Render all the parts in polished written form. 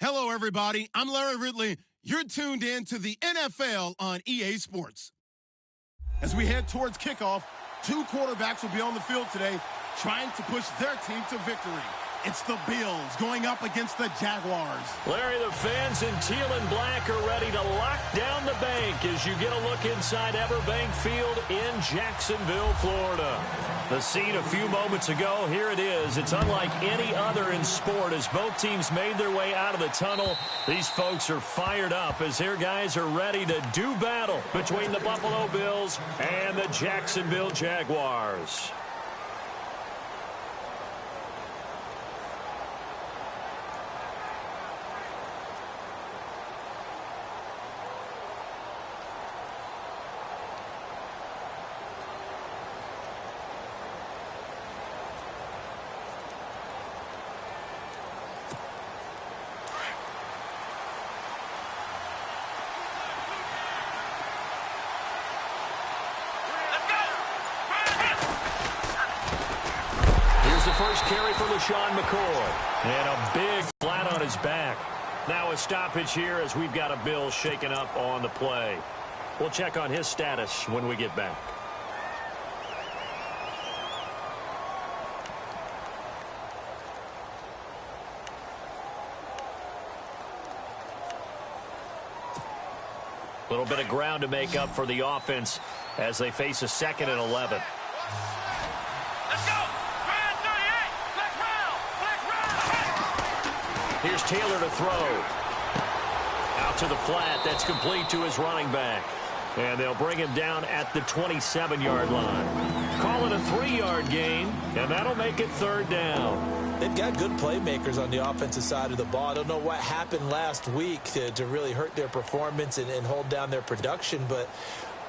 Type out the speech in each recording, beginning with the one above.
Hello, everybody. I'm Larry Ridley. You're tuned in to the NFL on EA Sports. As we head towards kickoff, two quarterbacks will be on the field today trying to push their team to victory. It's the Bills going up against the Jaguars. Larry, the fans in teal and black are ready to lock down the bank as you get a look inside Everbank Field in Jacksonville, Florida. The scene a few moments ago, here it is. It's unlike any other in sport as both teams made their way out of the tunnel. These folks are fired up as their guys are ready to do battle between the Buffalo Bills and the Jacksonville Jaguars. First carry for LaShawn McCoy. And a big flat on his back. Now a stoppage here as we've got a Bill shaken up on the play. We'll check on his status when we get back. A little bit of ground to make up for the offense as they face a 2nd and 11. Here's Taylor to throw. Out to the flat. That's complete to his running back. And they'll bring him down at the 27-yard line. Call it a 3-yard gain, and that'll make it 3rd down. They've got good playmakers on the offensive side of the ball. I don't know what happened last week to really hurt their performance and hold down their production, but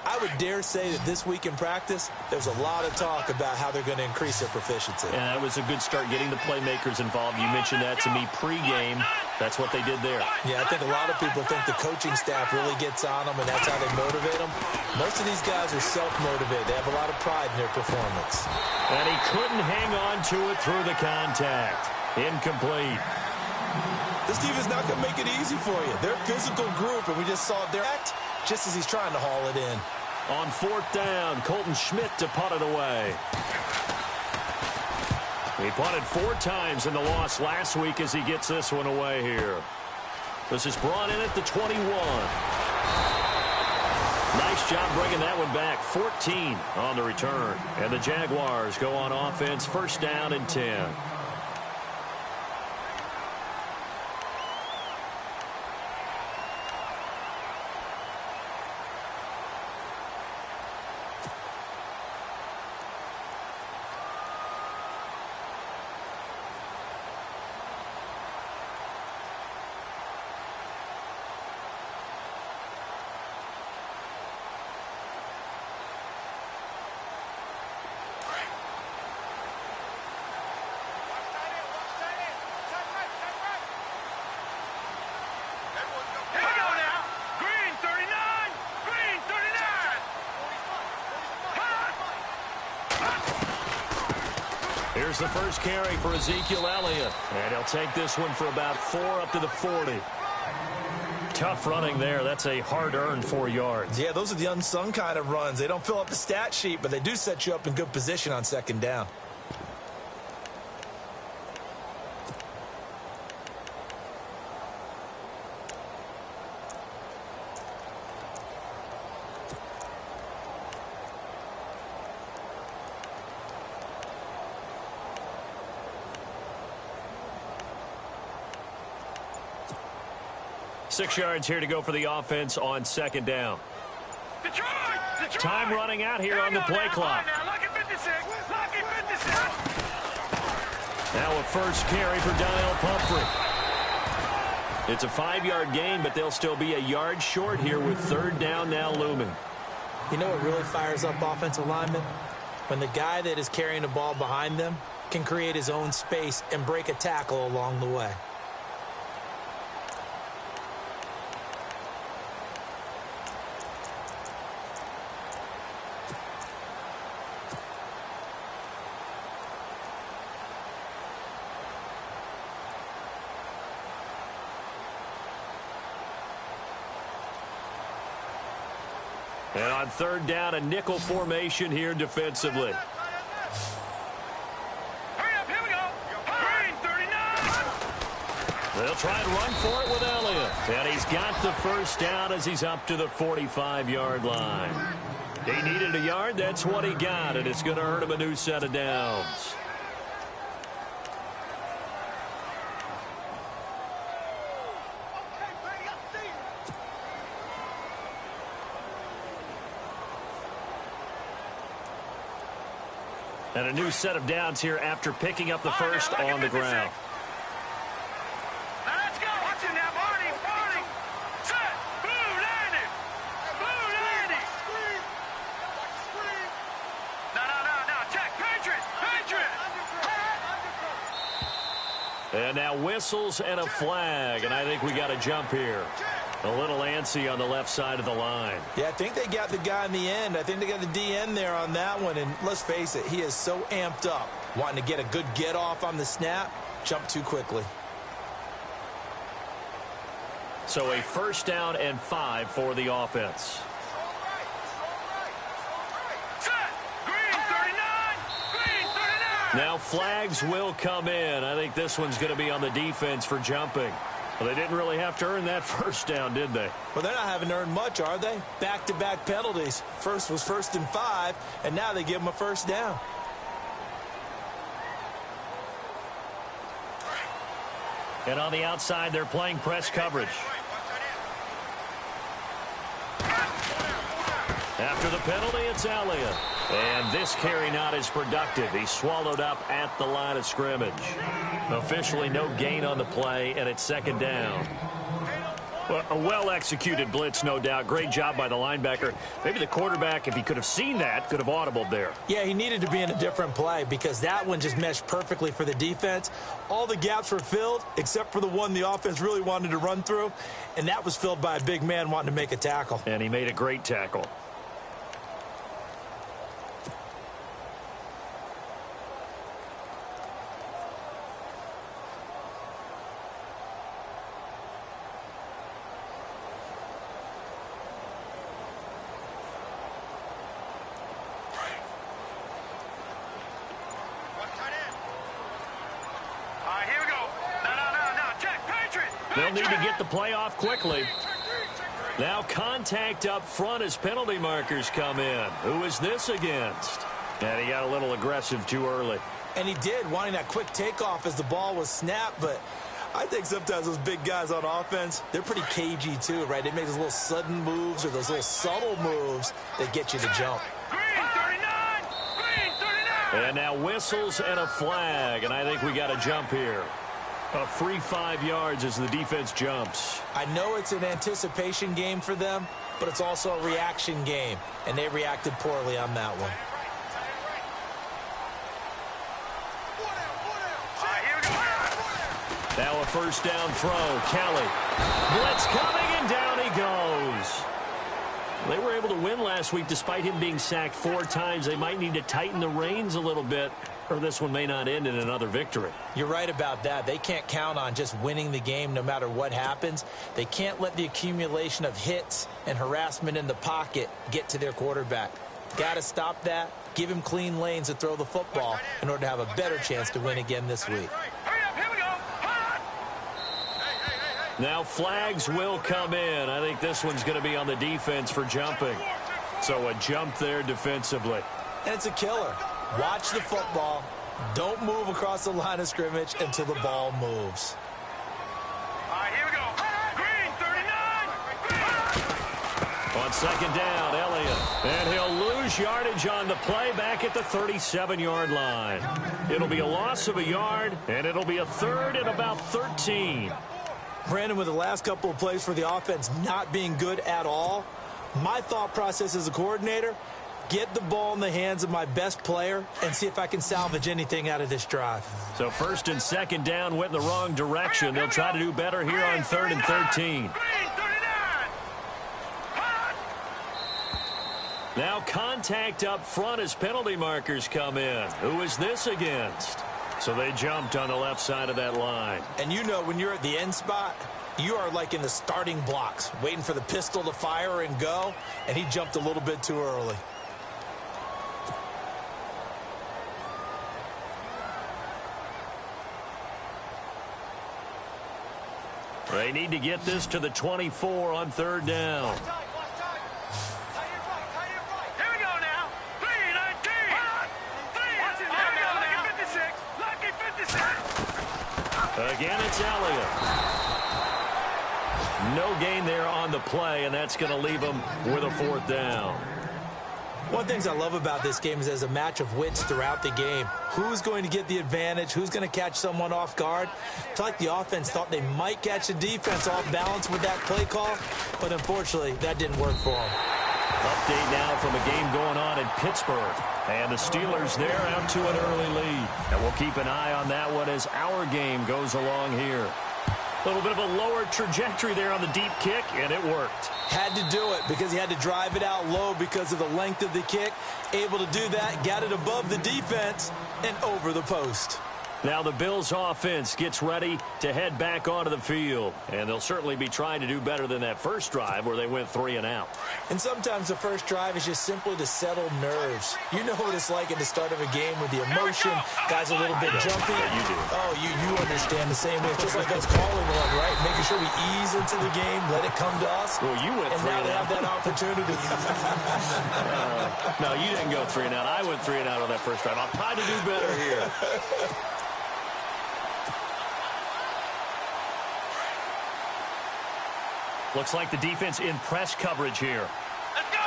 I would dare say that this week in practice, there's a lot of talk about how they're going to increase their proficiency. And that was a good start getting the playmakers involved. You mentioned that to me pregame. That's what they did there. Yeah, I think a lot of people think the coaching staff really gets on them, and that's how they motivate them. Most of these guys are self-motivated. They have a lot of pride in their performance. And he couldn't hang on to it through the contact. Incomplete. This team is not going to make it easy for you. They're a physical group, and we just saw their act just as he's trying to haul it in. On 4th down, Colton Schmidt to punt it away. He punted 4 times in the loss last week as he gets this one away here. This is brought in at the 21. Nice job bringing that one back. 14 on the return. And the Jaguars go on offense, 1st down and 10. Here's the first carry for Ezekiel Elliott. And he'll take this one for about 4 up to the 40. Tough running there. That's a hard-earned 4 yards. Yeah, those are the unsung kind of runs. They don't fill up the stat sheet, but they do set you up in good position on 2nd down. Six yards here to go for the offense on 2nd down. Detroit! Time running out here on the play clock. Now a first carry for Donnell Pumphrey. It's a 5-yard gain, but they'll still be a yard short here with 3rd down now looming. You know what really fires up offensive linemen? When the guy that is carrying the ball behind them can create his own space and break a tackle along the way. And on third down, a nickel formation here defensively. Hurry up, here we go. Green, 39. They'll try and run for it with Elliott. And he's got the first down as he's up to the 45-yard line. He needed a yard. That's what he got, and it's going to earn him a new set of downs. And a new set of downs here after picking up the first on the ground. Now let's go. Watch it now, Barney. Barney. Set. Blue landing. Blue landing. No. Check. Patriot. Patriot. And now whistles and a flag, and I think we got a jump here. A little antsy on the left side of the line. Yeah, I think they got the guy in the end. I think they got the DN there on that one. And let's face it, he is so amped up, wanting to get a good get off on the snap, jump too quickly. So a first down and 5 for the offense. Set. Green, 39. Green, 39. Now flags will come in. I think this one's going to be on the defense for jumping. Well, they didn't really have to earn that first down, did they? Well, they're not having to earn much, are they? Back-to-back penalties. First was 1st and 5, and now they give them a first down. And on the outside, they're playing press coverage. After the penalty, it's Elliott. And this carry not as productive. He's swallowed up at the line of scrimmage. Officially no gain on the play, and it's second down. Well, a well-executed blitz, no doubt. Great job by the linebacker. Maybe the quarterback, if he could have seen that, could have audibled there. Yeah, he needed to be in a different play because that one just meshed perfectly for the defense. All the gaps were filled except for the one the offense really wanted to run through, and that was filled by a big man wanting to make a tackle. And he made a great tackle. They'll need to get the play off quickly. Now contact up front as penalty markers come in. Who is this against? And he got a little aggressive too early. And he did, wanting that quick takeoff as the ball was snapped, but I think sometimes those big guys on offense, they're pretty cagey too, right? They make those little sudden moves or those little subtle moves that get you to jump. Green, 39. Green, 39. And now whistles and a flag, and I think we got a jump here. A free 5 yards as the defense jumps. I know it's an anticipation game for them, but it's also a reaction game, and they reacted poorly on that one. Now a first down throw. Kelly. Blitz coming, and down he goes. They were able to win last week despite him being sacked 4 times. They might need to tighten the reins a little bit, or this one may not end in another victory. You're right about that. They can't count on just winning the game no matter what happens. They can't let the accumulation of hits and harassment in the pocket get to their quarterback. Got to stop that. Give him clean lanes to throw the football in order to have a better chance to win again this week. Hurry up, here we go. Now flags will come in. I think this one's going to be on the defense for jumping. So a jump there defensively. And it's a killer. Watch the football. Don't move across the line of scrimmage until the ball moves. All right, here we go. Green, 39. On second down, Elliott. And he'll lose yardage on the play back at the 37-yard line. It'll be a loss of a yard, and it'll be a third and about 13. Brandon, with the last couple of plays for the offense not being good at all, my thought process as a coordinator, get the ball in the hands of my best player and see if I can salvage anything out of this drive. So first and second down went in the wrong direction. They'll try to do better here on 3rd and 13. Now contact up front as penalty markers come in. Who is this against? So they jumped on the left side of that line. And you know when you're at the end spot, You are like in the starting blocks, waiting for the pistol to fire and go, and he jumped a little bit too early. They need to get this to the 24 on third down. Here we go now. 3-19. Watch it now. Lucky 56. Lucky 56. Again, it's Elliott. No gain there on the play, and that's going to leave them with a fourth down. One of the things I love about this game is there's a match of wits throughout the game. Who's going to get the advantage? Who's going to catch someone off guard? I feel like the offense thought they might catch the defense off balance with that play call, but unfortunately, that didn't work for them. Update now from a game going on in Pittsburgh. And the Steelers there out to an early lead. And we'll keep an eye on that one as our game goes along here. A little bit of a lower trajectory there on the deep kick, and it worked. Had to do it because he had to drive it out low because of the length of the kick. Able to do that, got it above the defense and over the post. Now the Bills offense gets ready to head back onto the field. And they'll certainly be trying to do better than that first drive where they went 3 and out. And sometimes the first drive is just simply to settle nerves. You know what it's like at the start of a game with the emotion. Guys a little bit jumpy. Yeah, you do. Oh, you understand the same way. It's just like us calling one, right? Making sure we ease into the game, let it come to us. Well, you went 3 and now and they out. have that opportunity. No, you didn't go 3 and out. I went 3 and out on that first drive. I'm trying to do better here. Looks like the defense in press coverage here. Let's go.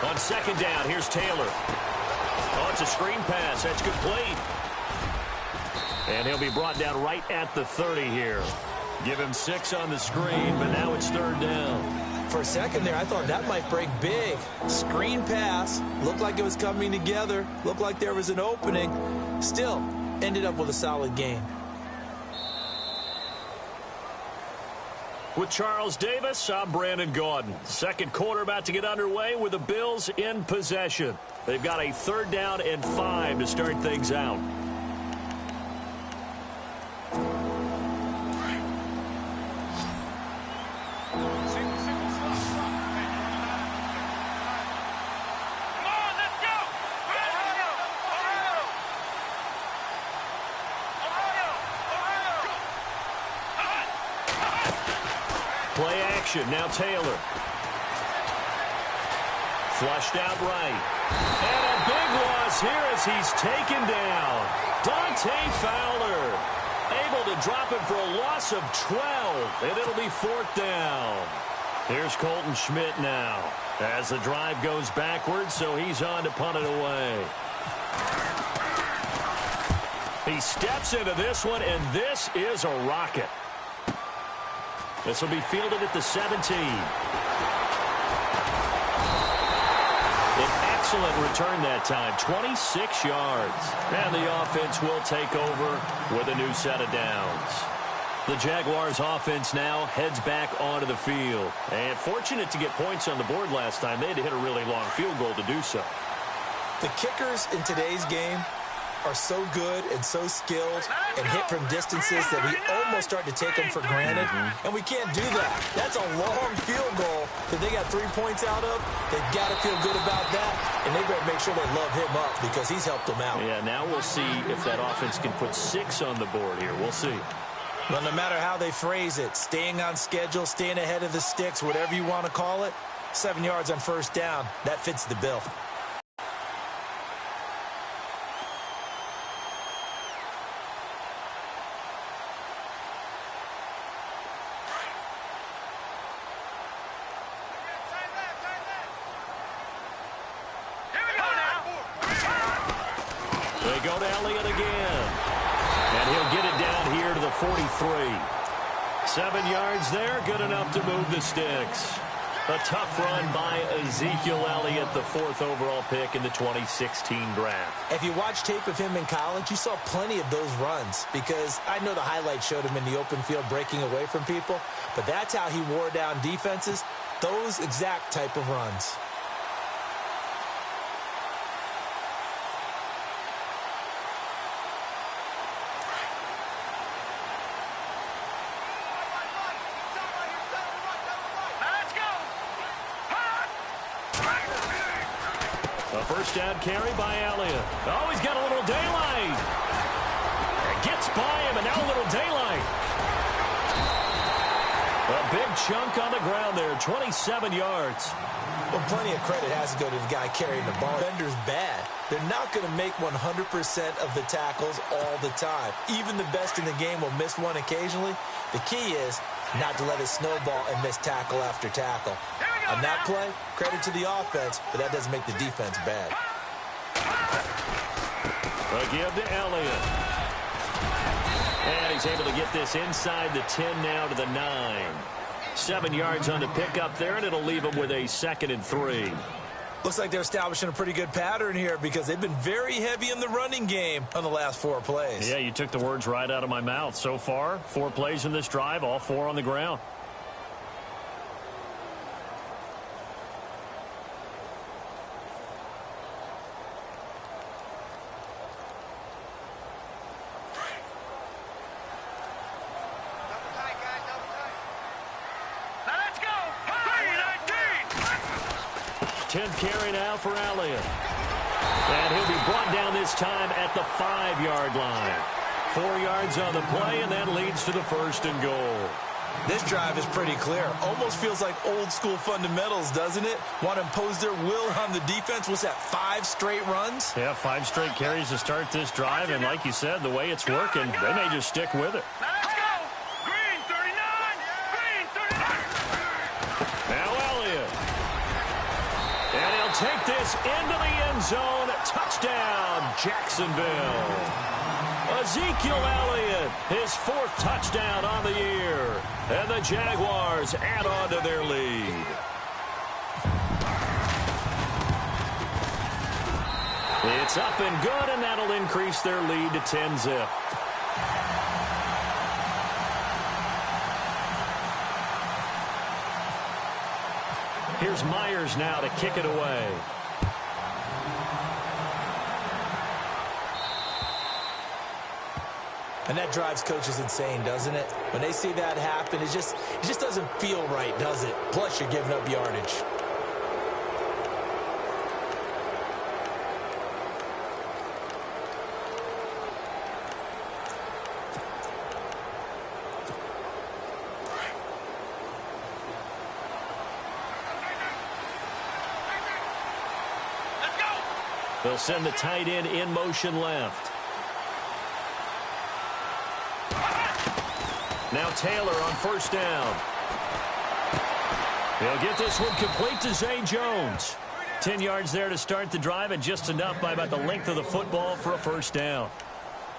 On second down, here's Taylor. Oh, it's a screen pass. That's complete. And he'll be brought down right at the 30 here. Give him 6 on the screen, but now it's third down. For a second there, I thought that might break big. Screen pass. Looked like it was coming together. Looked like there was an opening. Still, ended up with a solid game. With Charles Davis, I'm Brandon Gaudin. Second quarter about to get underway with the Bills in possession. They've got a third down and 5 to start things out. Play action, now Taylor. Flushed out right. And a big loss here as he's taken down. Dante Fowler able to drop him for a loss of 12, and it'll be fourth down. Here's Colton Schmidt now as the drive goes backwards, so he's on to punt it away. He steps into this one, and this is a rocket. This will be fielded at the 17. An excellent return that time, 26 yards. And the offense will take over with a new set of downs. The Jaguars offense now heads back onto the field. And fortunate to get points on the board last time. They had to hit a really long field goal to do so. The kickers in today's game are so good and so skilled and hit from distances that we almost start to take them for granted. And we can't do that. That's a long field goal that they got 3 points out of. They've got to feel good about that, and they better make sure they love him up because he's helped them out. Yeah, now we'll see if that offense can put 6 on the board here. We'll see. Well, no matter how they phrase it, staying on schedule, staying ahead of the sticks, whatever you want to call it, 7 yards on first down, that fits the bill. They go to Elliott again. And he'll get it down here to the 43. 7 yards there, good enough to move the sticks. A tough run by Ezekiel Elliott, the 4th overall pick in the 2016 draft. If you watch tape of him in college, you saw plenty of those runs because I know the highlights showed him in the open field breaking away from people, but that's how he wore down defenses, those exact type of runs. A first down carry by Elliott. Oh, he's got a little daylight. Gets by him, and now a little daylight. A big chunk on the ground there, 27 yards. Well, plenty of credit has to go to the guy carrying the ball. Defender's bad. They're not going to make 100% of the tackles all the time. Even the best in the game will miss one occasionally. The key is not to let it snowball and miss tackle after tackle. On that play, credit to the offense, but that doesn't make the defense bad. A give to Elliott. And he's able to get this inside the 10 now to the 9. 7 yards on the pickup there, and it'll leave him with a 2nd and 3. Looks like they're establishing a pretty good pattern here because they've been very heavy in the running game on the last 4 plays. Yeah, you took the words right out of my mouth. So far, 4 plays in this drive, all 4 on the ground. Now let's go. 10th carry now for Elliott. And he'll be brought down this time at the 5-yard line. 4 yards on the play, and that leads to the 1st and goal. This drive is pretty clear. Almost feels like old school fundamentals, doesn't it? Want to impose their will on the defense. Was that 5 straight runs? Yeah, 5 straight carries to start this drive, and like you said, the way it's working, they may just stick with it. Now let's go. Green 39. Green 39. Now Elliott. And he'll take this into the end zone. Touchdown, Jacksonville. Ezekiel Elliott, his 4th touchdown on the year. And the Jaguars add on to their lead. It's up and good, and that'll increase their lead to 10-zip. Here's Myers now to kick it away. And that drives coaches insane, doesn't it? When they see that happen, it just doesn't feel right, does it? Plus, you're giving up yardage. Let's go. They'll send the tight end in motion left. Now Taylor on 1st down. He'll get this one complete to Zay Jones. 10 yards there to start the drive, and just enough by about the length of the football for a 1st down.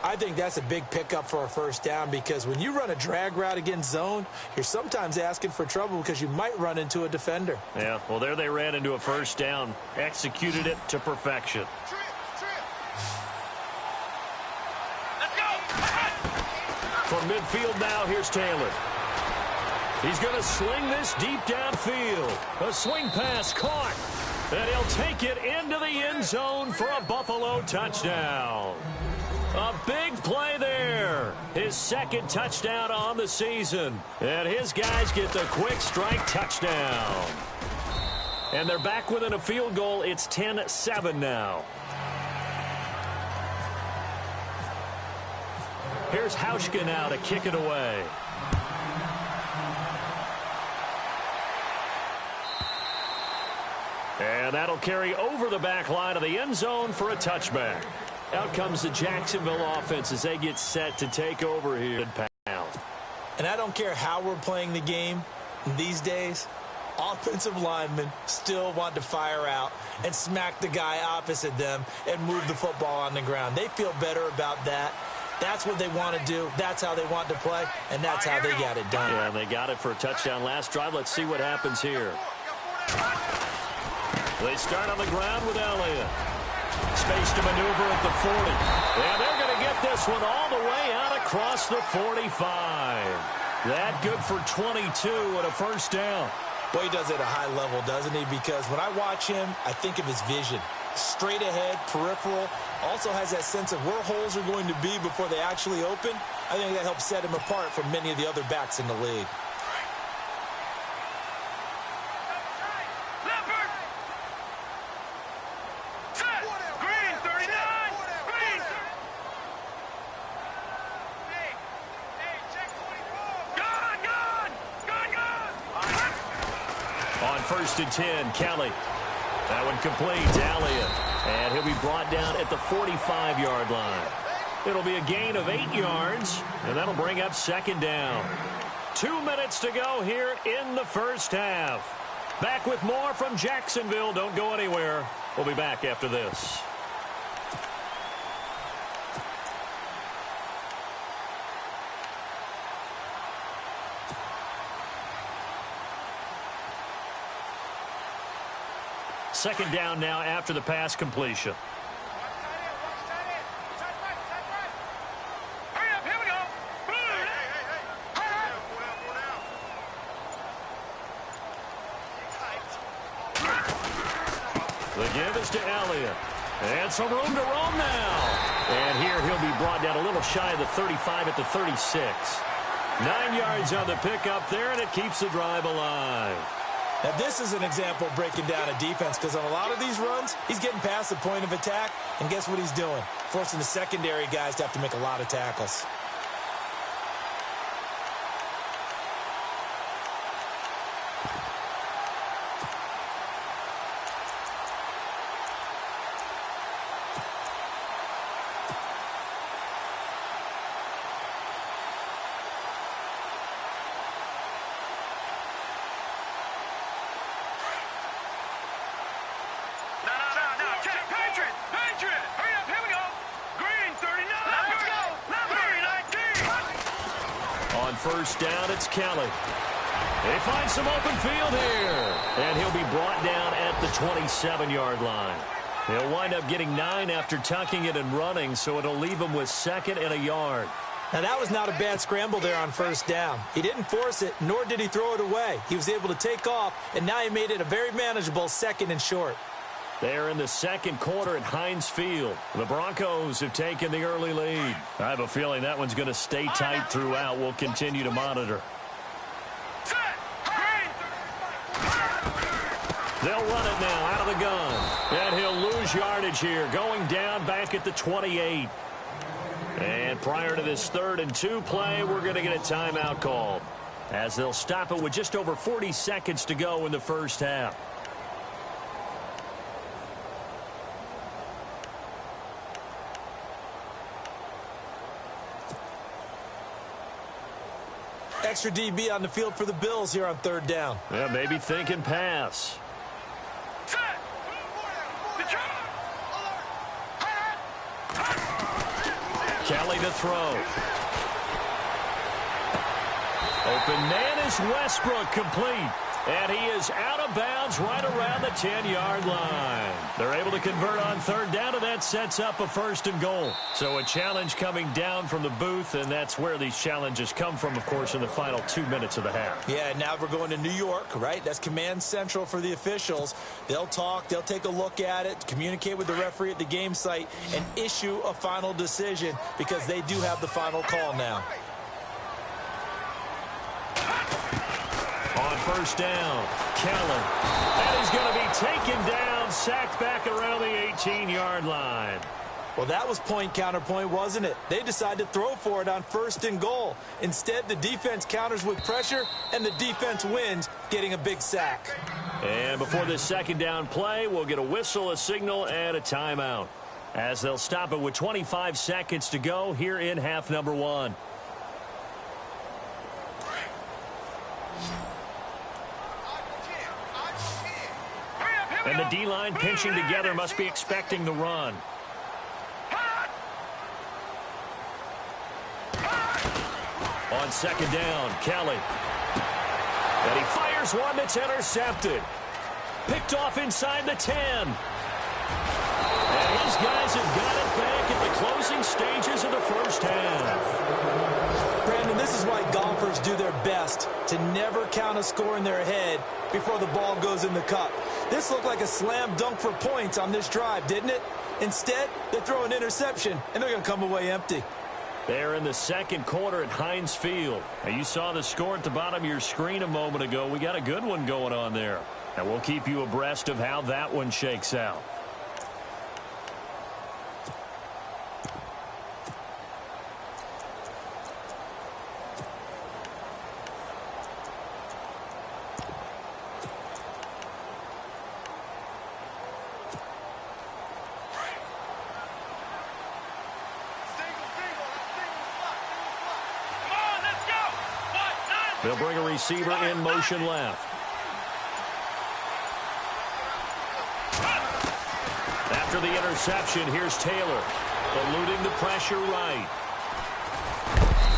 I think that's a big pickup for a 1st down because when you run a drag route against zone, you're sometimes asking for trouble because you might run into a defender. Yeah, well, there they ran into a 1st down. Executed it to perfection. From midfield now, here's Taylor. He's going to sling this deep downfield. A swing pass caught. And he'll take it into the end zone for a Buffalo touchdown. A big play there. His 2nd touchdown on the season. And his guys get the quick strike touchdown. And they're back within a field goal. It's 10-7 now. Here's Hauschka now to kick it away. And that'll carry over the back line of the end zone for a touchback. Out comes the Jacksonville offense as they get set to take over here. And I don't care how we're playing the game these days, offensive linemen still want to fire out and smack the guy opposite them and move the football on the ground. They feel better about that. That's what they want to do. That's how they want to play, and that's how they got it done. Yeah, and they got it for a touchdown last drive. Let's see what happens here. They start on the ground with Elliott. Space to maneuver at the 40. And they're going to get this one all the way out across the 45. That good for 22 and a 1st down. Boy, he does it at a high level, doesn't he? Because when I watch him, I think of his vision. Straight ahead, peripheral, also has that sense of where holes are going to be before they actually open. I think that helps set him apart from many of the other backs in the league. On 1st and 10, Kelly. That one complete to Elliott. And he'll be brought down at the 45-yard line. It'll be a gain of 8 yards, and that'll bring up 2nd down. 2 minutes to go here in the first half. Back with more from Jacksonville. Don't go anywhere. We'll be back after this. Second down now after the pass completion. Hurry up, here we go. The give is to Elliott. And some room to roam now. And here he'll be brought down a little shy of the 35 at the 36. 9 yards on the pickup there, and it keeps the drive alive. Now, this is an example of breaking down a defense because on a lot of these runs, he's getting past the point of attack, and guess what he's doing? Forcing the secondary guys to have to make a lot of tackles. First down, it's Kelly. They find some open field here. And he'll be brought down at the 27-yard line. He'll wind up getting 9 after tucking it and running, so it'll leave him with 2nd and a yard. Now, that was not a bad scramble there on first down. He didn't force it, nor did he throw it away. He was able to take off, and now he made it a very manageable 2nd and short. They're in the second quarter at Heinz Field. The Broncos have taken the early lead. I have a feeling that one's going to stay tight throughout. We'll continue to monitor. They'll run it now out of the gun. And he'll lose yardage here, going down back at the 28. And prior to this 3rd and 2 play, we're going to get a timeout called, as they'll stop it with just over 40 seconds to go in the first half. Extra DB on the field for the Bills here on 3rd down. Yeah, maybe thinking pass. Kelly to throw. Open man is Westbrook, complete. And he is out of bounds right around the 10-yard line. They're able to convert on 3rd down, and that sets up a 1st and goal. So a challenge coming down from the booth, and that's where these challenges come from, of course, in the final 2 minutes of the half. Yeah, now we're going to New York, right? That's command central for the officials. They'll talk, they'll take a look at it, communicate with the referee at the game site, and issue a final decision because they do have the final call now. On 1st down, Kelly. And he's going to be taken down, sacked back around the 18-yard line. Well, that was point counterpoint, wasn't it? They decided to throw for it on 1st and goal. Instead, the defense counters with pressure, and the defense wins, getting a big sack. And before this 2nd down play, we'll get a whistle, a signal, and a timeout, as they'll stop it with 25 seconds to go here in half number 1. And the D-line pinching together, must be expecting the run. On 2nd down, Kelly. And he fires one that's intercepted. Picked off inside the 10. And these guys have got it back at the closing stages of the first half. Brandon, this is why golfers do their best to never count a score in their head before the ball goes in the cup. This looked like a slam dunk for points on this drive, didn't it? Instead, they throw an interception, and they're going to come away empty. They're in the second quarter at Heinz Field. Now, you saw the score at the bottom of your screen a moment ago. We got a good one going on there. And we'll keep you abreast of how that one shakes out. They'll bring a receiver in motion left. After the interception, here's Taylor, eluding the pressure right.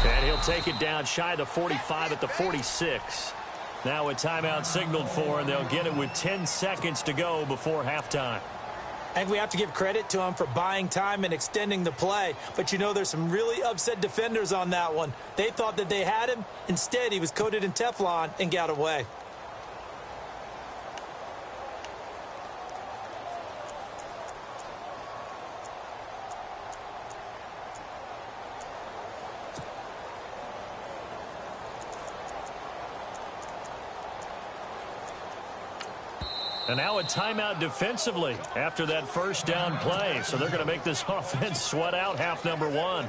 And he'll take it down shy of the 45 at the 46. Now a timeout signaled for, and they'll get it with 10 seconds to go before halftime. I think we have to give credit to him for buying time and extending the play. But, you know, there's some really upset defenders on that one. They thought that they had him. Instead, he was coated in Teflon and got away. And now a timeout defensively after that first down play. So they're going to make this offense sweat out half number one.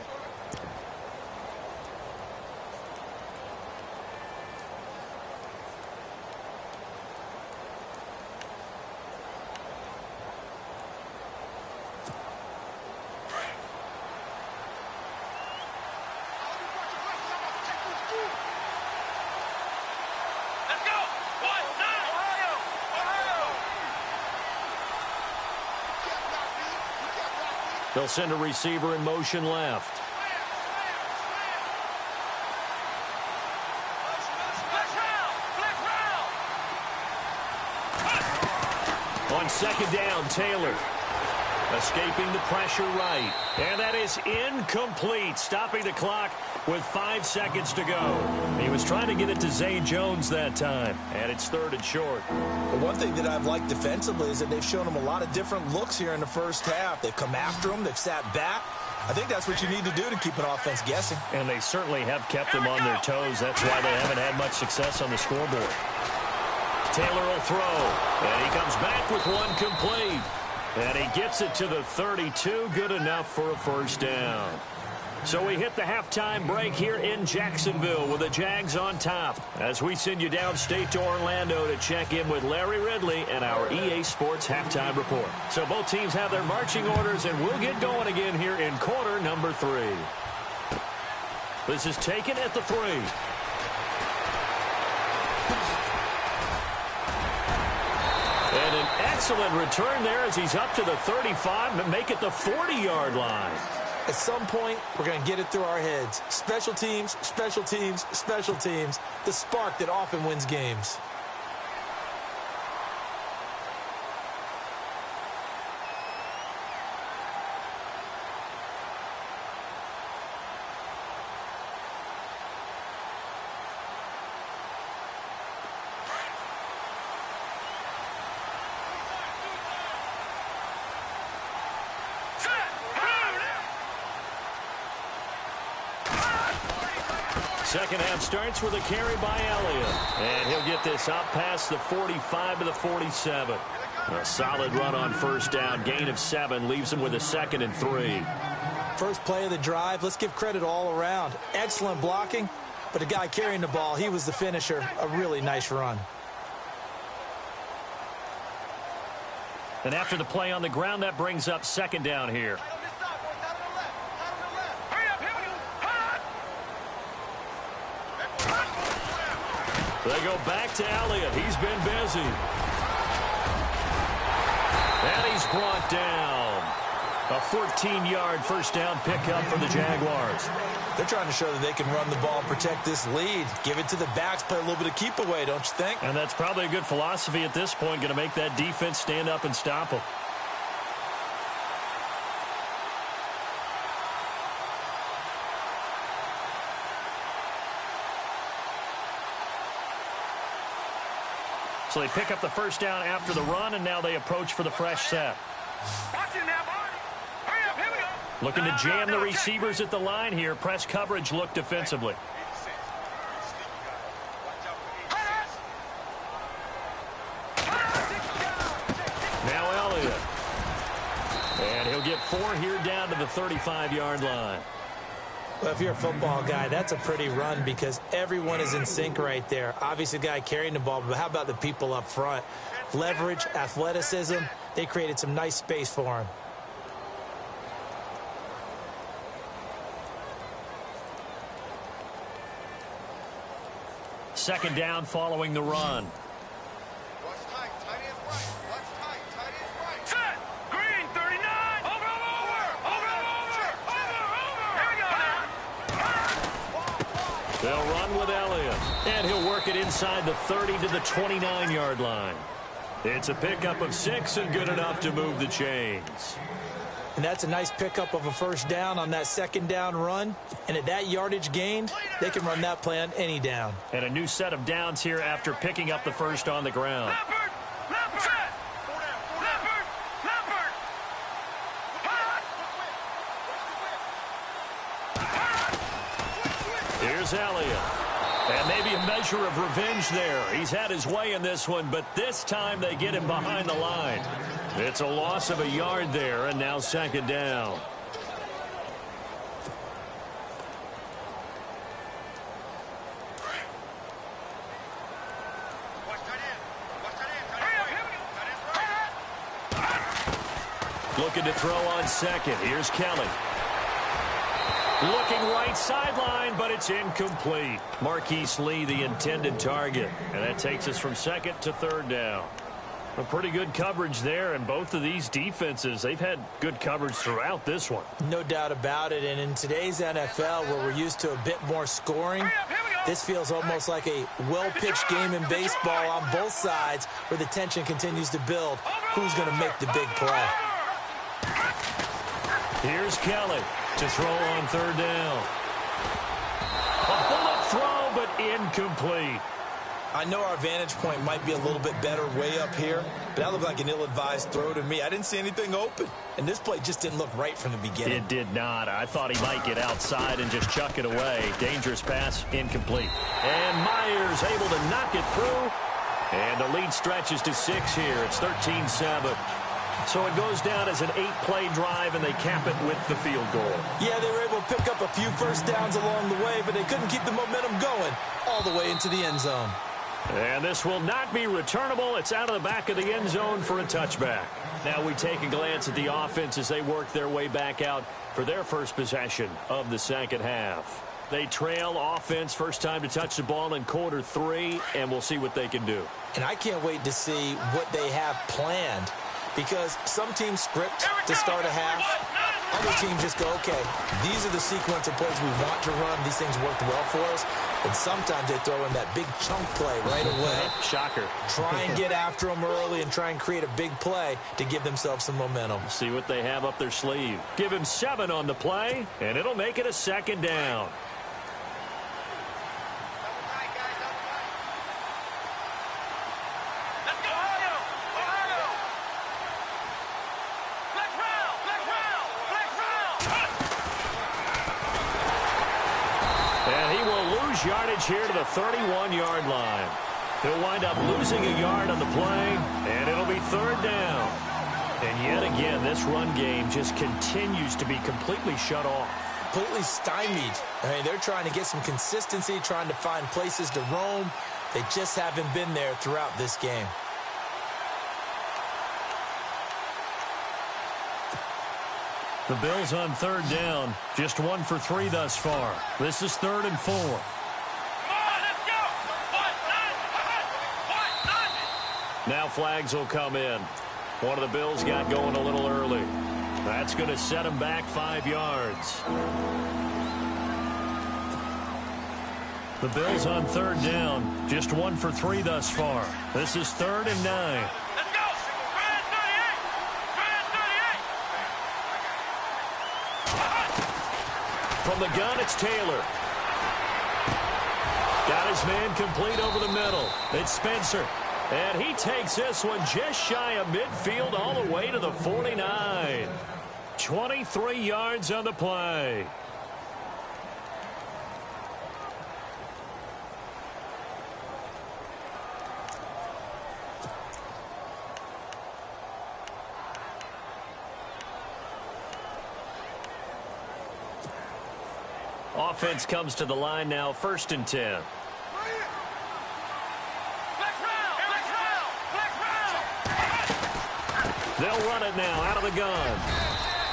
They'll send a receiver in motion left. On second down, Taylor. Escaping the pressure right. And that is incomplete. Stopping the clock with 5 seconds to go. He was trying to get it to Zay Jones that time. And it's third and short. The one thing that I've liked defensively is that they've shown him a lot of different looks here in the first half. They've come after him. They've sat back. I think that's what you need to do to keep an offense guessing. And they certainly have kept them on their toes. That's why they haven't had much success on the scoreboard. Taylor will throw. And he comes back with one complete. And he gets it to the 32. Good enough for a first down. So we hit the halftime break here in Jacksonville with the Jags on top as we send you downstate to Orlando to check in with Larry Ridley and our EA Sports Halftime Report. So both teams have their marching orders, and we'll get going again here in quarter number 3. This is taken at the 3. And an excellent return there as he's up to the 35 and make it the 40-yard line. At some point, we're going to get it through our heads. Special teams, special teams, special teams. The spark that often wins games. Second half starts with a carry by Elliott. And he'll get this out past the 45 to the 47. A solid run on first down. Gain of 7 leaves him with a 2nd and 3. First play of the drive. Let's give credit all around. Excellent blocking. But the guy carrying the ball, he was the finisher. A really nice run. And after the play on the ground, that brings up second down here. They go back to Elliott. He's been busy. And he's brought down. A 14-yard first down pickup for the Jaguars. They're trying to show that they can run the ball and protect this lead. Give it to the backs, play a little bit of keep away, don't you think? And that's probably a good philosophy at this point, going to make that defense stand up and stop them. So they pick up the first down after the run, and now they approach for the fresh set. Watch it now, boy. Hurry up, here we go. Looking to jam the receivers at the line here. Press coverage look defensively. Now Elliott. And he'll get 4 here down to the 35-yard line. Well, if you're a football guy, that's a pretty run because everyone is in sync right there. Obviously, the guy carrying the ball, but how about the people up front? Leverage, athleticism, they created some nice space for him. second down following the run. Watch tight. Tight ends right. Watch tight. Tight ends right. Set. Green, 39. Over. Here we go now. They'll run with Elliott. And he'll work it inside the 30 to the 29-yard line. It's a pickup of 6 and good enough to move the chains. And that's a nice pickup of a first down on that second down run. And at that yardage gained, they can run that play on any down. And a new set of downs here after picking up the first on the ground. Leopard. Here's Elliott. And maybe a measure of revenge there. He's had his way in this one, but this time they get him behind the line. It's a loss of a yard there, and now second down. Looking to throw on second. Here's Kelly. Looking right sideline, but it's incomplete. Marquise Lee, the intended target. And that takes us from second to third down. A pretty good coverage there, and both of these defenses, they've had good coverage throughout this one. No doubt about it, and in today's NFL, where we're used to a bit more scoring, this feels almost like a well-pitched game in baseball on both sides, where the tension continues to build. Who's going to make the big play? Here's Kelly to throw on third down. A bullet throw, but incomplete. I know our vantage point might be a little bit better way up here, but that looked like an ill-advised throw to me. I didn't see anything open, and this play just didn't look right from the beginning. It did not. I thought he might get outside and just chuck it away. Dangerous pass, incomplete. And Myers able to knock it through, and the lead stretches to 6 here. It's 13-7. So it goes down as an 8-play drive, and they cap it with the field goal. Yeah, they were able to pick up a few first downs along the way, but they couldn't keep the momentum going all the way into the end zone. And this will not be returnable. It's out of the back of the end zone for a touchback. Now we take a glance at the offense as they work their way back out for their first possession of the second half. They trail offense, first time to touch the ball in quarter 3, and we'll see what they can do. And I can't wait to see what they have planned, because some teams script to start a half. Other teams just go, okay, these are the sequence of plays we want to run. These things worked well for us. And sometimes they throw in that big chunk play right away. Shocker. Try and get after them early and try and create a big play to give themselves some momentum. See what they have up their sleeve. Give him 7 on the play, and it'll make it a second down. Yardage here to the 31-yard line. He'll wind up losing a yard on the play, and it'll be third down. And yet again, this run game just continues to be completely shut off. Completely stymied. I mean, they're trying to get some consistency, trying to find places to roam. They just haven't been there throughout this game. The Bills on third down, just 1 for 3 thus far. This is 3rd and 4. Now flags will come in. One of the Bills got going a little early. That's going to set him back 5 yards. The Bills on third down, just 1 for 3 thus far. This is 3rd and 9. Let's go! Brand 38! From the gun, it's Taylor. Got his man complete over the middle. It's Spencer. And he takes this one just shy of midfield all the way to the 49. 23 yards on the play. Offense comes to the line now, 1st and 10. They'll run it now out of the gun.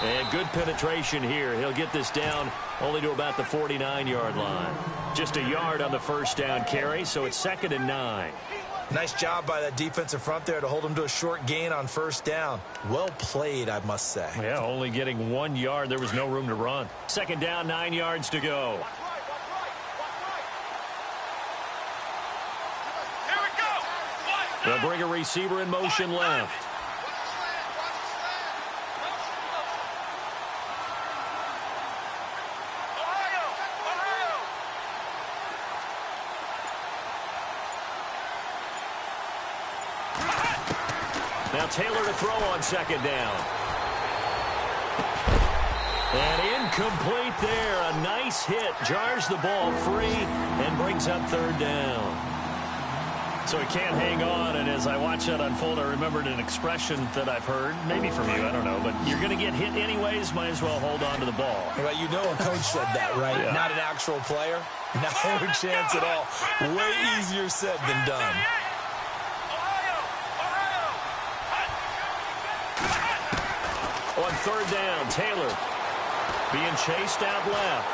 And good penetration here. He'll get this down only to about the 49-yard line. Just a yard on the first down carry, so it's 2nd and 9. Nice job by that defensive front there to hold them to a short gain on first down. Well played, I must say. Yeah, only getting 1 yard. There was no room to run. 2nd down, 9 yards to go. Here we go. They'll bring a receiver in motion left. Now Taylor to throw on 2nd down. And incomplete there. A nice hit. Jars the ball free and brings up 3rd down. So he can't hang on, and as I watch that unfold, I remembered an expression that I've heard, maybe from you, I don't know, but you're going to get hit anyways, might as well hold on to the ball. Well, you know a coach said that, right? Yeah. Not an actual player. Not a chance at all. Way easier said than done. On 3rd down, Taylor being chased out left.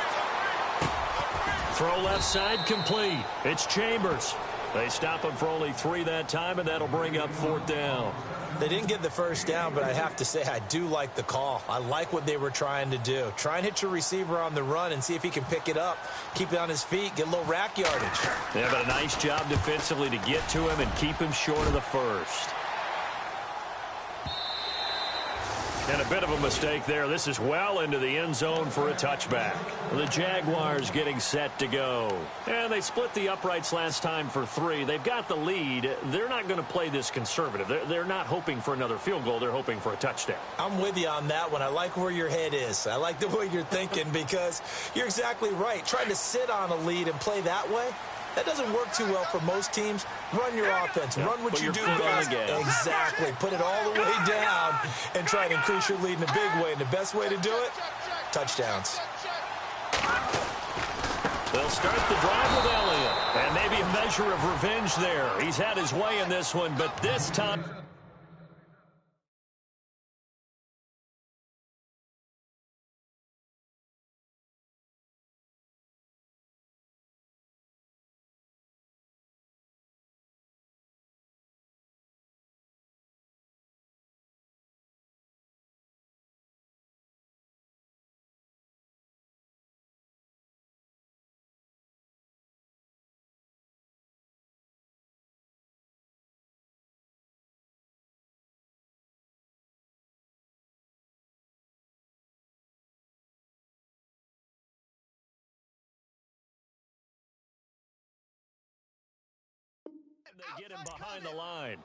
Throw left side complete. It's Chambers. They stop him for only 3 that time, and that'll bring up 4th down. They didn't get the first down, but I have to say I do like the call. I like what they were trying to do. Try and hit your receiver on the run and see if he can pick it up, keep it on his feet, get a little rack yardage. Yeah, but a nice job defensively to get to him and keep him short of the first. And a bit of a mistake there. This is well into the end zone for a touchback. The Jaguars getting set to go. And they split the uprights last time for 3. They've got the lead. They're not going to play this conservative. They're not hoping for another field goal. They're hoping for a touchdown. I'm with you on that one. I like where your head is. I like the way you're thinking because you're exactly right. Trying to sit on a lead and play that way, that doesn't work too well for most teams. Run your offense. Yeah, run what you do best. Exactly. Put it all the way down and try to increase your lead in a big way. And the best way to do it, touchdowns. They'll start the drive with Elliott. And maybe a measure of revenge there. He's had his way in this one, but this time... They get him behind the line.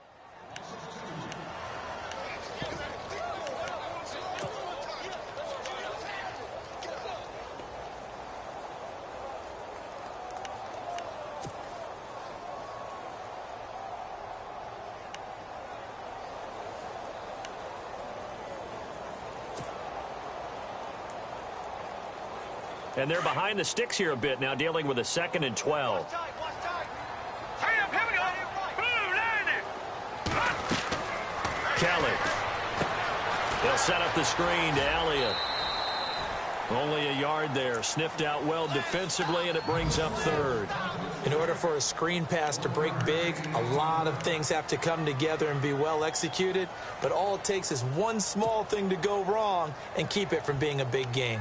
And they're behind the sticks here a bit now, dealing with a 2nd and 12. Kelly. They'll set up the screen to Elliott. Only a yard there. Sniffed out well defensively, and it brings up 3rd. In order for a screen pass to break big, a lot of things have to come together and be well executed. But all it takes is one small thing to go wrong and keep it from being a big gain.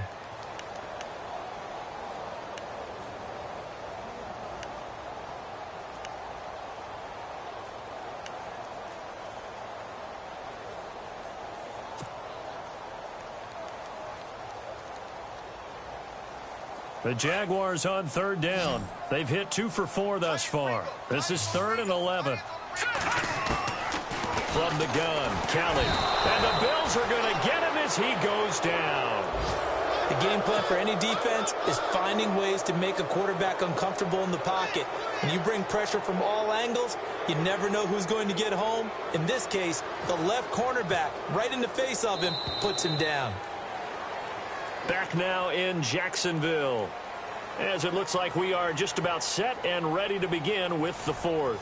The Jaguars on 3rd down. They've hit 2 for 4 thus far. This is 3rd and 11. From the gun, Kelly. And the Bills are going to get him as he goes down. The game plan for any defense is finding ways to make a quarterback uncomfortable in the pocket. When you bring pressure from all angles, you never know who's going to get home. In this case, the left cornerback, right in the face of him, puts him down. Back now in Jacksonville, as it looks like we are just about set and ready to begin with the 4th.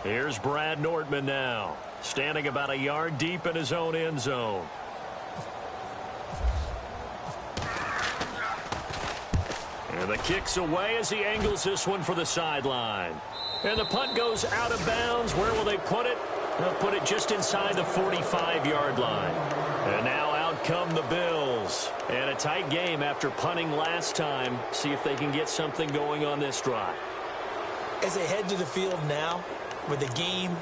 Here's Brad Nordman now, standing about a yard deep in his own end zone. And the kick's away as he angles this one for the sideline. And the punt goes out of bounds. Where will they put it? They'll put it just inside the 45-yard line. And now out come the Bills. And a tight game after punting last time. See if they can get something going on this drive. As they head to the field now, with the game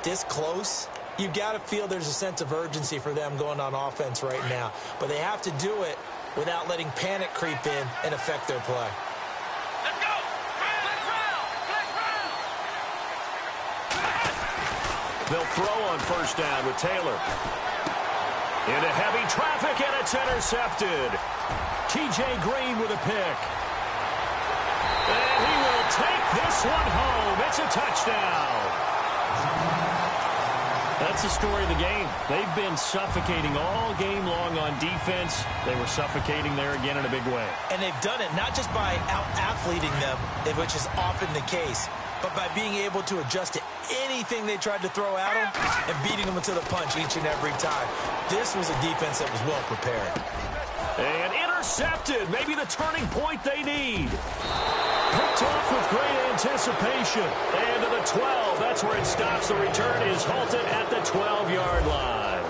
this close, you've got to feel there's a sense of urgency for them going on offense right now. But they have to do it without letting panic creep in and affect their play. Let's go! Let's round! Let's round! They'll throw on first down with Taylor. Into heavy traffic, and it's intercepted. T.J. Green with a pick. And he will take this one home. It's a touchdown. That's the story of the game. They've been suffocating all game long on defense. They were suffocating there again in a big way. And they've done it not just by out-athleting them, which is often the case, but by being able to adjust to anything they tried to throw at them and beating them to the punch each and every time. This was a defense that was well prepared. And intercepted. Maybe the turning point they need. Picked off with great anticipation. And to the 12. That's where it stops. The return is halted at the 12-yard line.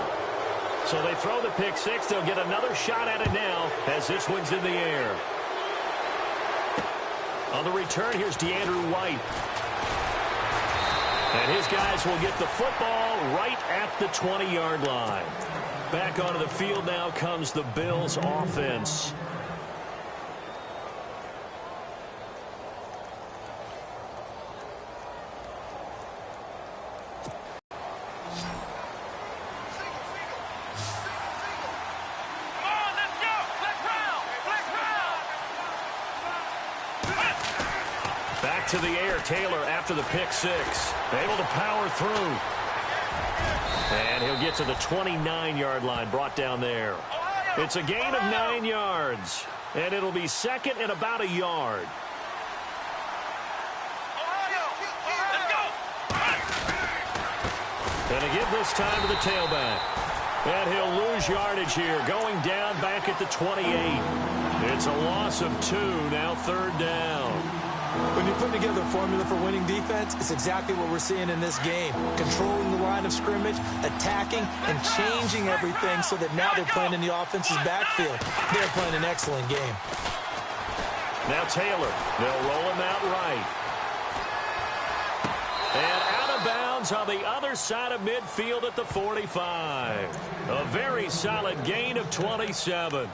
So they throw the pick six. They'll get another shot at it now as this one's in the air. On the return, here's DeAndre White. And his guys will get the football right at the 20-yard line. Back onto the field now comes the Bills offense. Back to the air, Taylor after the pick six. Able to power through. And he'll get to the 29-yard line, brought down there. It's a gain of 9 yards. And it'll be second and about a yard. And a give this time to the tailback. And he'll lose yardage here, going down back at the 28. It's a loss of 2, now third down. When you put together a formula for winning defense, it's exactly what we're seeing in this game. Controlling the line of scrimmage, attacking, and changing everything so that now they're playing in the offense's backfield. They're playing an excellent game. Now Taylor, they'll roll him out right. And out of bounds on the other side of midfield at the 45. A very solid gain of 27.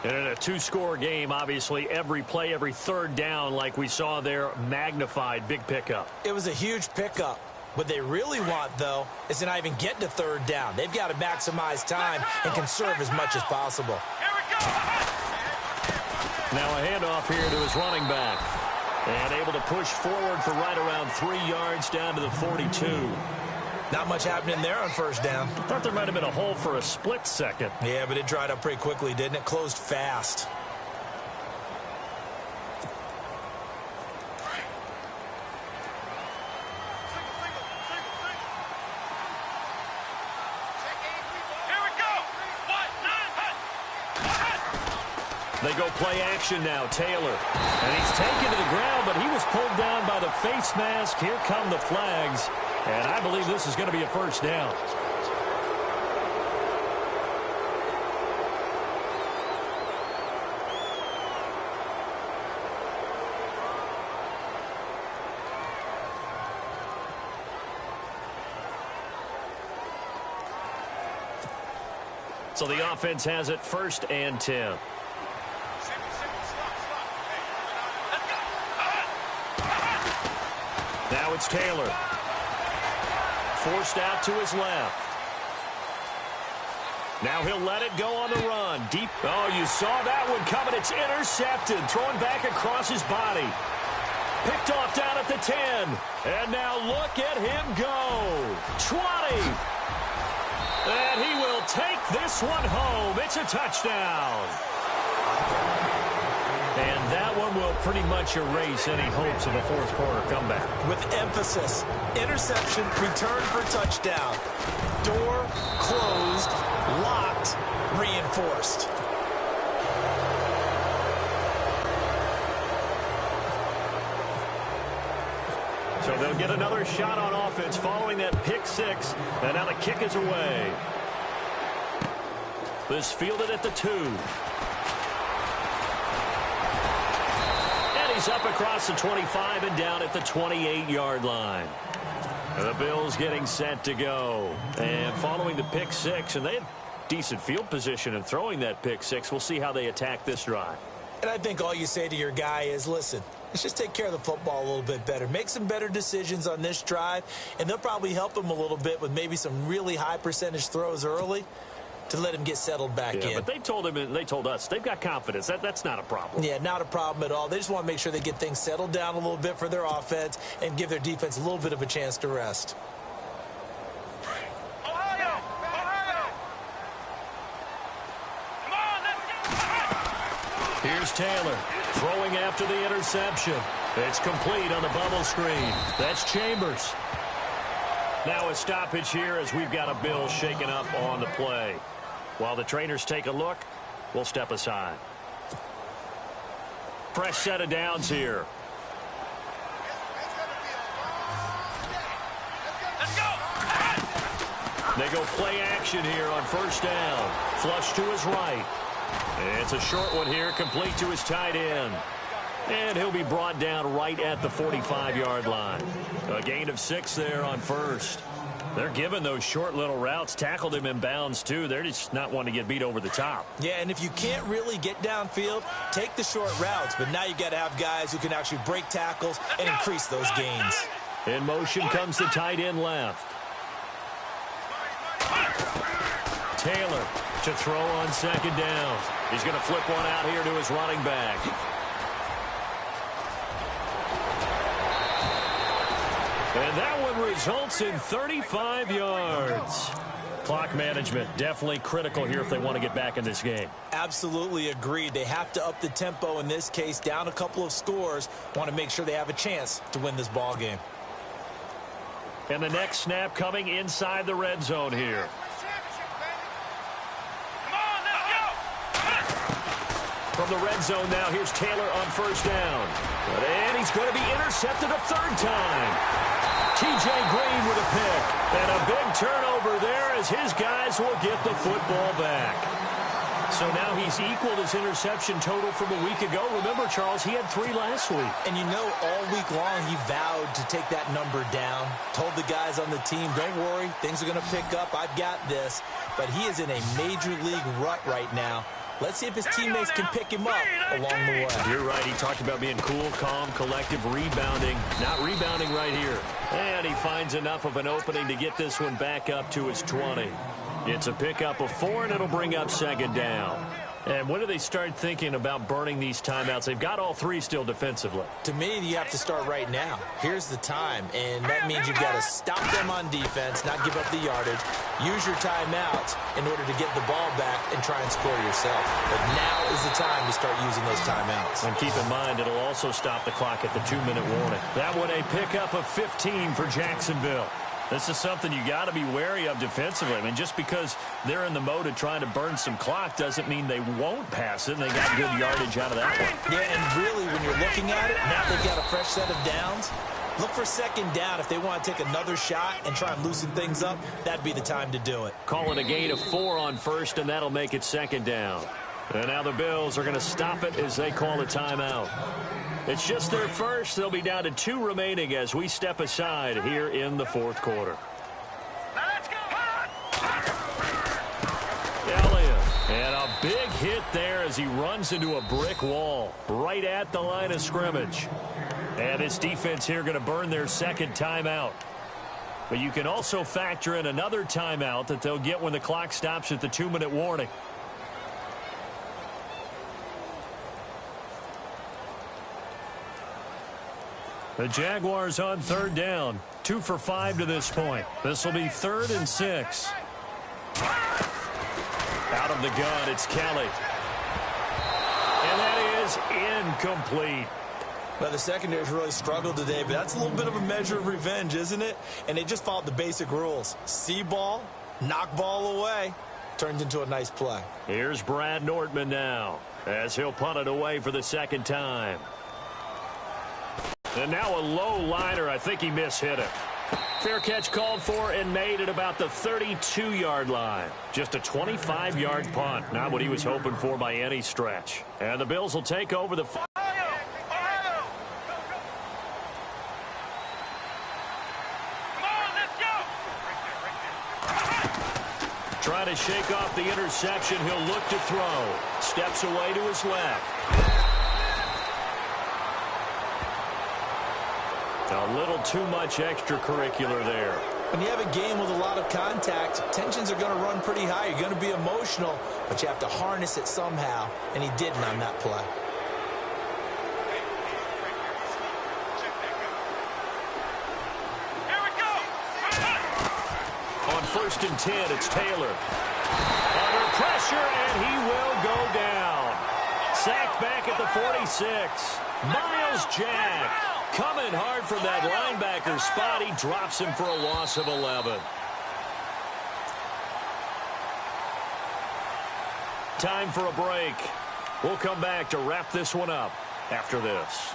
And in a two-score game, obviously, every play, every third down, like we saw there, magnified, big pickup. It was a huge pickup. What they really want, though, is to not even get to third down. They've got to maximize time and conserve as much as possible. Here we go! Now a handoff here to his running back. And able to push forward for right around 3 yards down to the 42. Not much happening there on first down. Thought there might have been a hole for a split second. Yeah, but it dried up pretty quickly, didn't it? Closed fast. Here we go! They go play action now, Taylor. And he's taken to the ground, but he was pulled down by the face mask. Here come the flags. And I believe this is going to be a first down. So the offense has it first and 10. Now it's Taylor. Forced out to his left. Now he'll let it go on the run. Deep. Oh, you saw that one coming. It's intercepted. Thrown back across his body. Picked off down at the 10. And now look at him go. 20. And he will take this one home. It's a touchdown. And that one will pretty much erase any hopes of a fourth quarter comeback. With emphasis, interception, return for touchdown. Door closed, locked, reinforced. So they'll get another shot on offense following that pick six. And now the kick is away. This fielded at the 2. And he's up across the 25 and down at the 28-yard line. The Bills getting set to go. And following the pick six, and they had decent field position and throwing that pick six. We'll see how they attack this drive. And I think all you say to your guy is, listen, let's just take care of the football a little bit better. Make some better decisions on this drive, and they'll probably help him a little bit with maybe some really high percentage throws early to let him get settled back in. But they told him and they told us they've got confidence. That's not a problem. Yeah, not a problem at all. They just want to make sure they get things settled down a little bit for their offense and give their defense a little bit of a chance to rest. Here's Taylor throwing after the interception. It's complete on the bubble screen. That's Chambers. Now a stoppage here as we've got a Bill shaken up on the play. While the trainers take a look, we'll step aside. Fresh set of downs here. Let's go. They go play action here on first down. Flush to his right. It's a short one here, complete to his tight end. And he'll be brought down right at the 45-yard line. A gain of 6 there on first. They're giving those short little routes. Tackled him in bounds, too. They're just not wanting to get beat over the top. Yeah, and if you can't really get downfield, take the short routes. But now you got to have guys who can actually break tackles and increase those gains. In motion comes the tight end left. Taylor to throw on second down. He's going to flip one out here to his running back. And that one results in 35 yards. Clock management definitely critical here if they want to get back in this game. Absolutely agreed. They have to up the tempo in this case, down a couple of scores. Want to make sure they have a chance to win this ball game. And the next snap coming inside the red zone here. From the red zone now, here's Taylor on first down. And he's going to be intercepted a third time. T.J. Green with a pick. And a big turnover there as his guys will get the football back. So now he's equaled his interception total from a week ago. Remember, Charles, he had 3 last week. And you know, all week long he vowed to take that number down. Told the guys on the team, don't worry, things are going to pick up. I've got this. But he is in a major league rut right now. Let's see if his teammates can pick him up along the way. You're right. He talked about being cool, calm, collective, rebounding. Not rebounding right here. And he finds enough of an opening to get this one back up to his 20. It's a pickup of 4, and it'll bring up second down. And when do they start thinking about burning these timeouts? They've got all 3 still defensively. To me, you have to start right now. Here's the time, and that means you've got to stop them on defense, not give up the yardage, use your timeouts in order to get the ball back and try and score yourself. But now is the time to start using those timeouts. And keep in mind, it'll also stop the clock at the 2-minute warning. That one a pickup of 15 for Jacksonville. This is something you got to be wary of defensively. I mean, just because they're in the mode of trying to burn some clock doesn't mean they won't pass it. And they got good yardage out of that one. Yeah, and really, when you're looking at it, now they've got a fresh set of downs. Look for second down. If they want to take another shot and try and loosen things up, that'd be the time to do it. Call it a gain of 4 on first, and that'll make it second down. And now the Bills are going to stop it as they call a timeout. It's just their first. They'll be down to 2 remaining as we step aside here in the fourth quarter. Now let's go. Elliott, and a big hit there as he runs into a brick wall right at the line of scrimmage. And this defense here going to burn their second timeout. But you can also factor in another timeout that they'll get when the clock stops at the 2-minute warning. The Jaguars on third down. 2 for 5 to this point. This will be 3rd and 6. Out of the gun, it's Kelly. And that is incomplete. Well, the secondary's really struggled today, but that's a little bit of a measure of revenge, isn't it? And they just followed the basic rules. See ball, knock ball away. Turns into a nice play. Here's Brad Nordman now as he'll punt it away for the second time. And now a low liner. I think he mishit it. Fair catch called for and made at about the 32-yard line. Just a 25-yard punt. Not what he was hoping for by any stretch. And the Bills will take over the... Trying to shake off the interception. He'll look to throw. Steps away to his left. A little too much extracurricular there. When you have a game with a lot of contact, tensions are going to run pretty high. You're going to be emotional, but you have to harness it somehow, and he didn't on that play. Here we go. On 1st and 10, it's Taylor. Under pressure, and he will go down. Sacked back at the 46. Miles Jack. Coming hard from that linebacker spot. He drops him for a loss of 11. Time for a break. We'll come back to wrap this one up after this.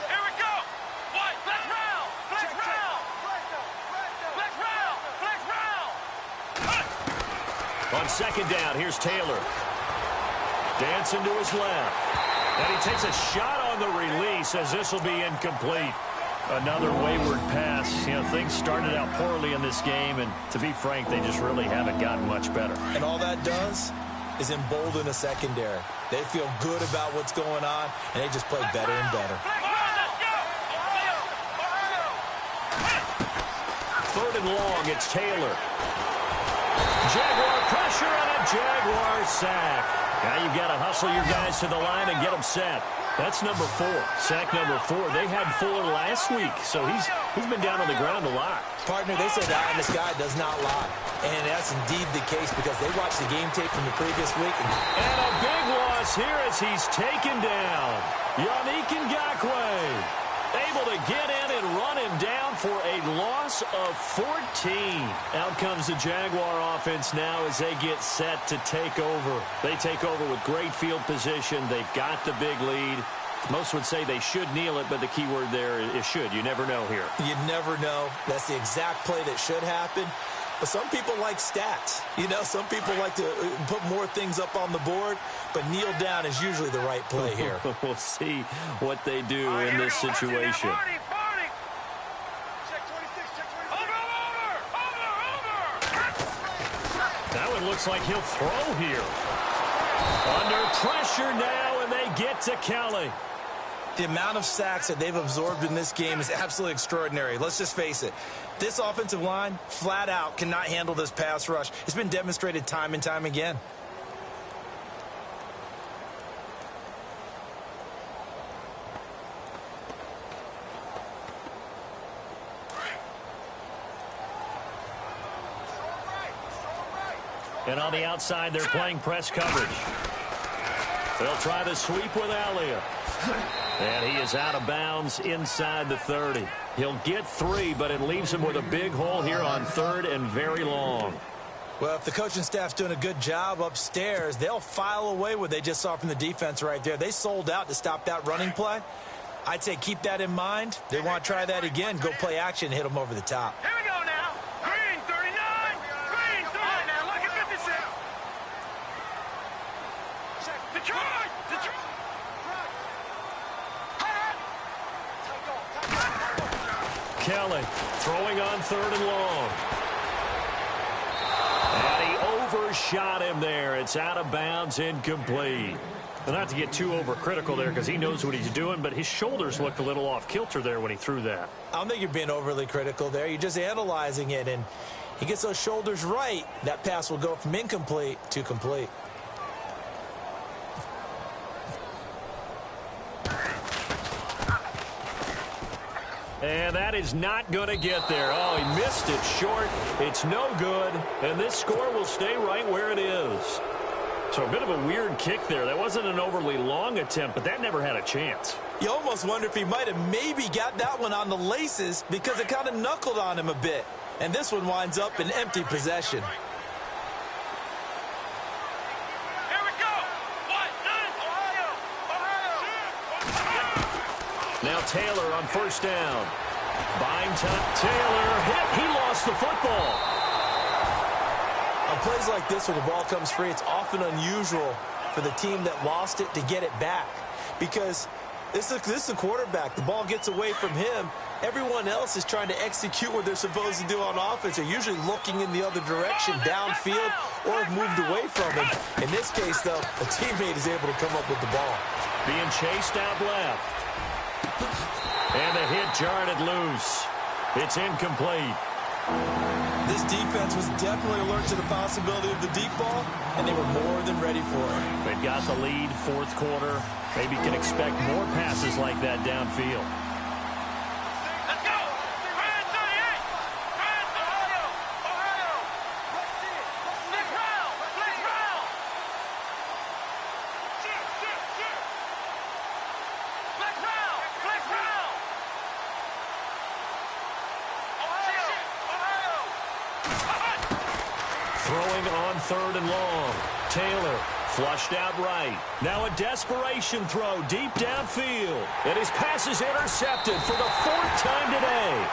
Here we go. White, flex round. Flex round. Flex round. Flex round. On 2nd down, here's Taylor. Dancing to his left. And he takes a shot on the release as this will be incomplete. Another wayward pass. You know, things started out poorly in this game, and to be frank, they just really haven't gotten much better. And all that does is embolden a secondary. They feel good about what's going on, and they just play better and better. Flex round. Let's go. 3rd and long, it's Taylor. Jaguar pressure and a Jaguar sack. Now you've got to hustle your guys to the line and get them set. That's number 4. Sack number 4. They had Fuller last week, so he's been down on the ground a lot. Partner, they say that this guy does not lie. And that's indeed the case because they watched the game tape from the previous week. And a big loss here as he's taken down. Yannick Ngakoue able to get in and run him down for a loss of 14. Out comes the Jaguar offense now as they get set to take over. They take over with great field position. They've got the big lead. Most would say they should kneel it, but the key word there is should. You never know here. You never know. That's the exact play that should happen. But some people like stats. You know, some people like to put more things up on the board, but kneel down is usually the right play here. We'll see what they do in this situation. Check 26, check 26. Over. That one looks like he'll throw here. Under pressure now, and they get to Kelly. The amount of sacks that they've absorbed in this game is absolutely extraordinary. Let's just face it. This offensive line, flat out, cannot handle this pass rush. It's been demonstrated time and time again. And on the outside, they're playing press coverage. They'll try the sweep with Elliott. And he is out of bounds inside the 30. He'll get 3, but it leaves him with a big hole here on 3rd and very long. Well, if the coaching staff's doing a good job upstairs, they'll file away what they just saw from the defense right there. They sold out to stop that running play. I'd say keep that in mind. They want to try that again, go play action, hit them over the top. Here we go now. Green 39. Green 39. Now look at 56. Detroit. Detroit. Kelly throwing on 3rd and long. And he overshot him there. It's out of bounds, incomplete. Well, not to get too overcritical there because he knows what he's doing, but his shoulders looked a little off kilter there when he threw that. I don't think you're being overly critical there. You're just analyzing it, and he gets those shoulders right. That pass will go from incomplete to complete. And that is not going to get there. Oh, he missed it short. It's no good. And this score will stay right where it is. So a bit of a weird kick there. That wasn't an overly long attempt, but that never had a chance. You almost wonder if he might have maybe got that one on the laces because it kind of knuckled on him a bit. And this one winds up an empty possession. Here we go. Ohio. Now Taylor on first down. Buying time. Taylor hit. He lost the football. On plays like this where the ball comes free, it's often unusual for the team that lost it to get it back. Because this is a quarterback. The ball gets away from him. Everyone else is trying to execute what they're supposed to do on offense. They're usually looking in the other direction, downfield, or have moved away from him. In this case, though, a teammate is able to come up with the ball. Being chased out left. And the hit jarred it loose. It's incomplete. This defense was definitely alert to the possibility of the deep ball, and they were more than ready for it. They've got the lead, fourth quarter. Maybe can expect more passes like that downfield. Let's go. Ryan 38. Ryan, Ohio. Next round. Next round. Throwing on third and long. Taylor flushed out right. Now a desperation throw deep downfield. And his pass is intercepted for the fourth time today.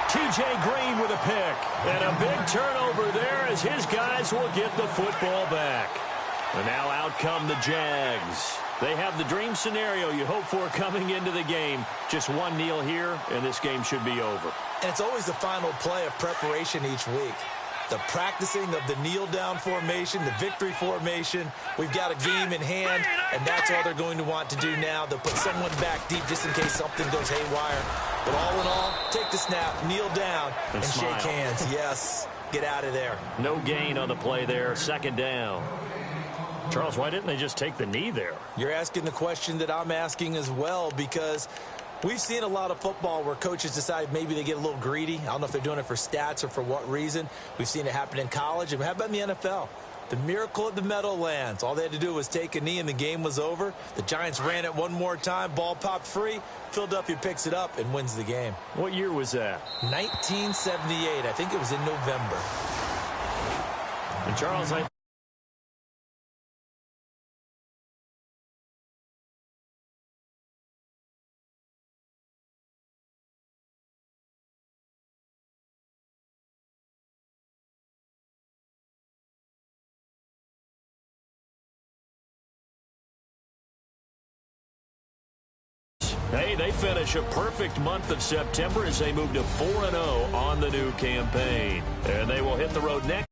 T.J. Green with a pick. And a big turnover there as his guys will get the football back. And now out come the Jags. They have the dream scenario you hope for coming into the game. Just one kneel here, and this game should be over. And it's always the final play of preparation each week. The practicing of the kneel-down formation, the victory formation. We've got a game in hand, and that's all they're going to want to do now. They'll put someone back deep just in case something goes haywire. But all in all, take the snap, kneel down, and shake hands. Yes, get out of there. No gain on the play there, second down. Charles, why didn't they just take the knee there? You're asking the question that I'm asking as well, because we've seen a lot of football where coaches decide maybe they get a little greedy. I don't know if they're doing it for stats or for what reason. We've seen it happen in college. And how about in the NFL? The miracle at the Meadowlands. All they had to do was take a knee and the game was over. The Giants ran it one more time. Ball popped free. Philadelphia picks it up and wins the game. What year was that? 1978. I think it was in November. And Charles, they finish a perfect month of September as they move to 4-0 on the new campaign. And they will hit the road next.